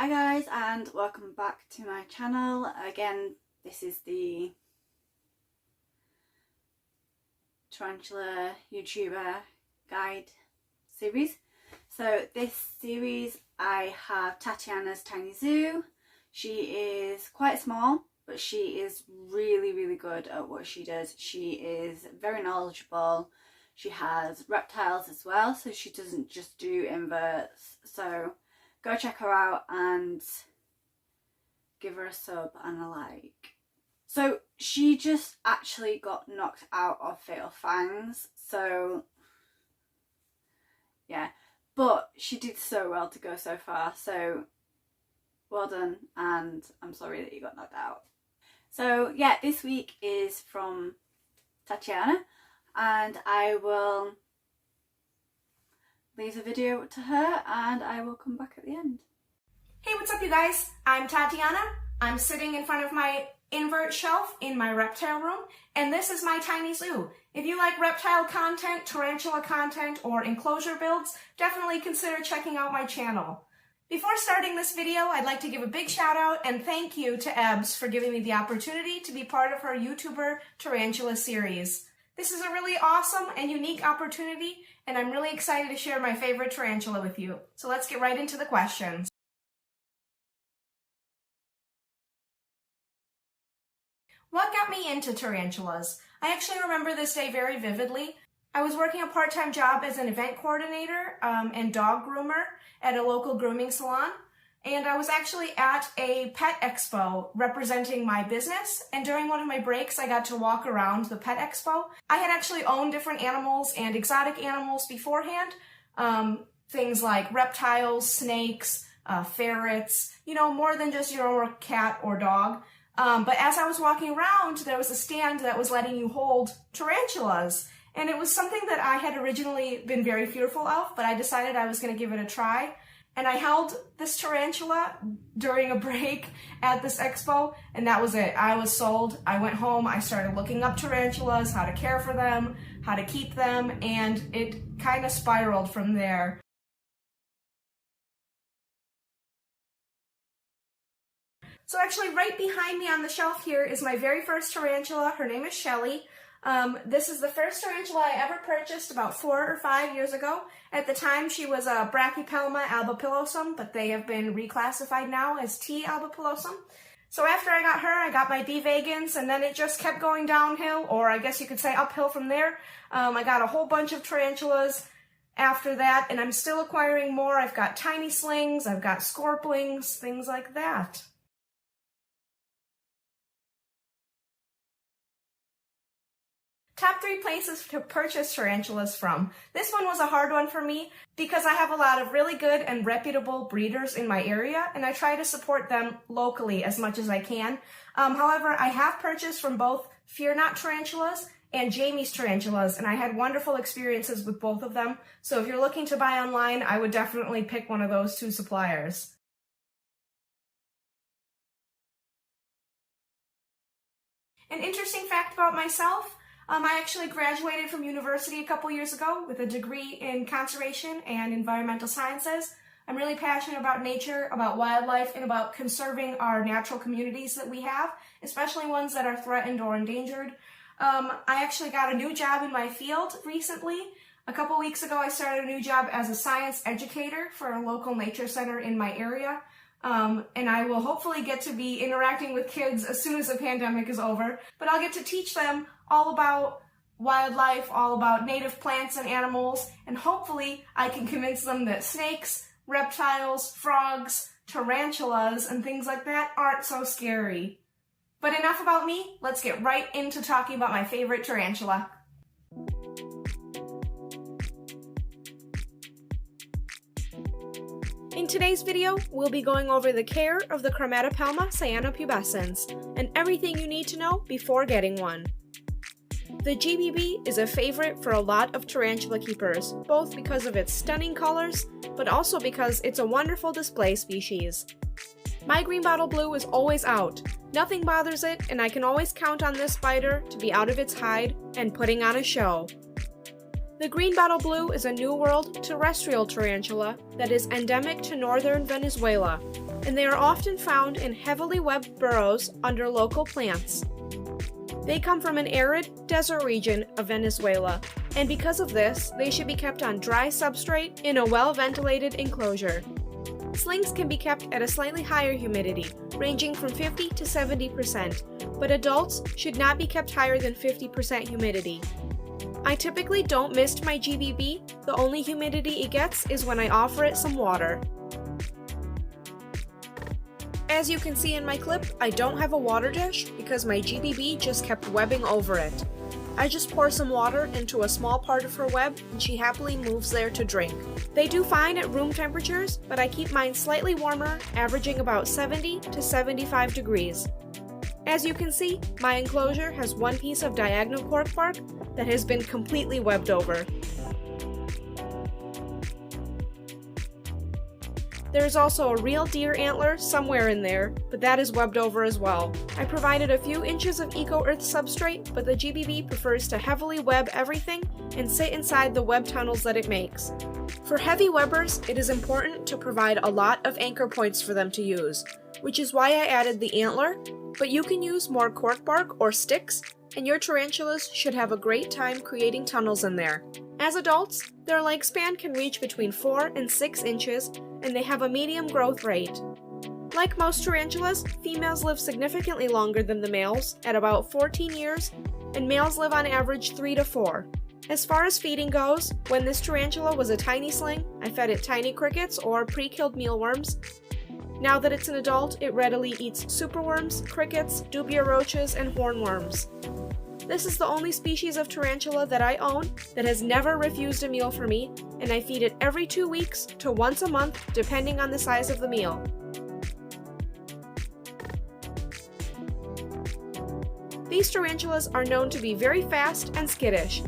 Hi guys, and welcome back to my channel. Again, this is the Tarantula YouTuber guide series. So this series I have Tatiana's tiny zoo. She is quite small, but she is really good at what she does. She is very knowledgeable. She has reptiles as well, so she doesn't just do inverts. So go check her out and give her a sub and a like. So she just actually got knocked out of Fatal Fangs, so yeah, but she did so well to go so far, so well done, and I'm sorry that you got knocked out. So yeah, this week is from Tatiana, and I will leave the video to her and I will come back at the end. Hey, what's up you guys? I'm Tatiana. I'm sitting in front of my invert shelf in my reptile room, and this is my tiny zoo. If you like reptile content, tarantula content, or enclosure builds, definitely consider checking out my channel. Before starting this video, I'd like to give a big shout out and thank you to Ebbs for giving me the opportunity to be part of her YouTuber Tarantula series. This is a really awesome and unique opportunity, and I'm really excited to share my favorite tarantula with you. So let's get right into the questions. What got me into tarantulas? I actually remember this day very vividly. I was working a part-time job as an event coordinator and dog groomer at a local grooming salon. And I was actually at a pet expo representing my business, and during one of my breaks I got to walk around the pet expo. I had actually owned different animals and exotic animals beforehand, things like reptiles, snakes, ferrets, you know, more than just your cat or dog. But as I was walking around, there was a stand that was letting you hold tarantulas, and it was something that I had originally been very fearful of, but I decided I was going to give it a try. And I held this tarantula during a break at this expo, and that was it. I was sold. I went home, I started looking up tarantulas, how to care for them, how to keep them, and it kind of spiraled from there. So actually right behind me on the shelf here is my very first tarantula. Her name is Shelly. This is the first tarantula I ever purchased about 4 or 5 years ago. At the time she was a Chromatopelma cyaneopubescens, but they have been reclassified now as T. cyaneopubescens. So after I got her, I got my D. vagans, and then it just kept going downhill, or I guess you could say uphill from there. I got a whole bunch of tarantulas after that, and I'm still acquiring more. I've got tiny slings, I've got scorplings, things like that. Top 3 places to purchase tarantulas from. This one was a hard one for me because I have a lot of really good and reputable breeders in my area, and I try to support them locally as much as I can. However, I have purchased from both Fear Not Tarantulas and Jamie's Tarantulas, and I had wonderful experiences with both of them. So if you're looking to buy online, I would definitely pick one of those 2 suppliers. An interesting fact about myself, I actually graduated from university a couple years ago with a degree in conservation and environmental sciences. I'm really passionate about nature, about wildlife, and about conserving our natural communities that we have, especially ones that are threatened or endangered. I actually got a new job in my field recently. A couple weeks ago I started a new job as a science educator for a local nature center in my area. And I will hopefully get to be interacting with kids as soon as the pandemic is over, but I'll get to teach them all about wildlife, all about native plants and animals, and hopefully I can convince them that snakes, reptiles, frogs, tarantulas, and things like that aren't so scary. But enough about me, let's get right into talking about my favorite tarantula. In today's video, we'll be going over the care of the Chromatopelma cyaneopubescens and everything you need to know before getting one. The GBB is a favorite for a lot of tarantula keepers, both because of its stunning colors, but also because it's a wonderful display species. My green bottle blue is always out. Nothing bothers it, and I can always count on this spider to be out of its hide and putting on a show. The green bottle blue is a New World terrestrial tarantula that is endemic to northern Venezuela. and they are often found in heavily webbed burrows under local plants. They come from an arid desert region of Venezuela, and because of this, they should be kept on dry substrate in a well-ventilated enclosure. Slings can be kept at a slightly higher humidity, ranging from 50 to 70%, but adults should not be kept higher than 50% humidity. I typically don't mist my GBB, the only humidity it gets is when I offer it some water. As you can see in my clip, I don't have a water dish because my GBB just kept webbing over it. I just pour some water into a small part of her web and she happily moves there to drink. They do fine at room temperatures, but I keep mine slightly warmer, averaging about 70 to 75 degrees. As you can see, my enclosure has one piece of diagonal cork bark that has been completely webbed over. There is also a real deer antler somewhere in there, but that is webbed over as well. I provided a few inches of eco-earth substrate, but the GBB prefers to heavily web everything and sit inside the web tunnels that it makes. For heavy webbers, it is important to provide a lot of anchor points for them to use, which is why I added the antler, but you can use more cork bark or sticks, and your tarantulas should have a great time creating tunnels in there. As adults, their leg span can reach between 4 and 6 inches, and they have a medium growth rate. Like most tarantulas, females live significantly longer than the males, at about 14 years, and males live on average 3 to 4. As far as feeding goes, when this tarantula was a tiny sling, I fed it tiny crickets or pre-killed mealworms. Now that it's an adult, it readily eats superworms, crickets, dubia roaches, and hornworms. This is the only species of tarantula that I own that has never refused a meal for me, and I feed it every 2 weeks to once a month, depending on the size of the meal. These tarantulas are known to be very fast and skittish.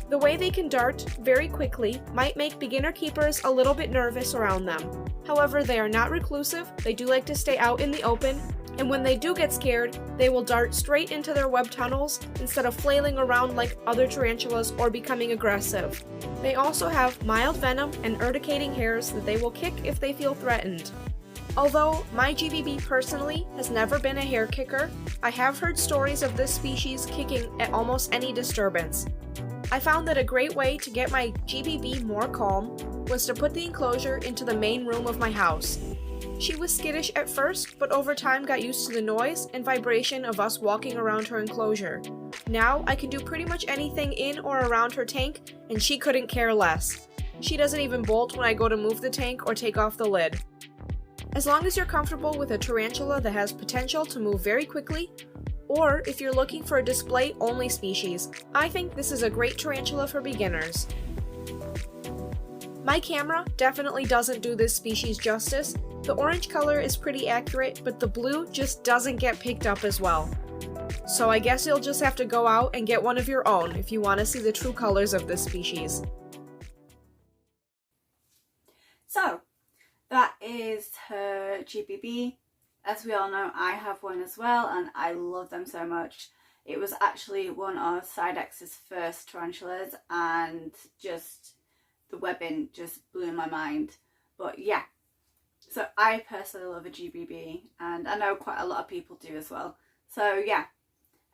The way they can dart very quickly might make beginner keepers a little bit nervous around them. However, they are not reclusive, they do like to stay out in the open, and when they do get scared, they will dart straight into their web tunnels instead of flailing around like other tarantulas or becoming aggressive. They also have mild venom and urticating hairs that they will kick if they feel threatened. Although my GBB personally has never been a hair kicker, I have heard stories of this species kicking at almost any disturbance. I found that a great way to get my GBB more calm was to put the enclosure into the main room of my house. She was skittish at first, but over time got used to the noise and vibration of us walking around her enclosure. Now I can do pretty much anything in or around her tank, and she couldn't care less. She doesn't even bolt when I go to move the tank or take off the lid. As long as you're comfortable with a tarantula that has potential to move very quickly, or if you're looking for a display-only species, I think this is a great tarantula for beginners. My camera definitely doesn't do this species justice. The orange color is pretty accurate, but the blue just doesn't get picked up as well. So I guess you'll just have to go out and get one of your own if you want to see the true colors of this species. So, that is her GBB. As we all know, I have one as well, and I love them so much. It was actually one of Sidex's first tarantulas, and just the webbing just blew my mind. But yeah, so I personally love a GBB, and I know quite a lot of people do as well. So yeah,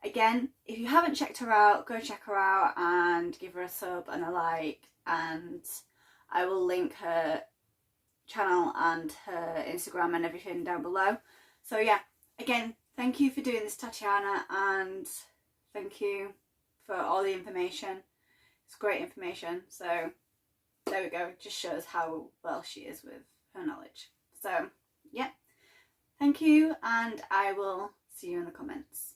again, if you haven't checked her out, go check her out and give her a sub and a like, and I will link her channel and her Instagram and everything down below. So yeah, again, thank you for doing this, Tatiana, and thank you for all the information. It's great information. So there we go, it just shows how well she is with her knowledge. So yeah, thank you, and I will see you in the comments.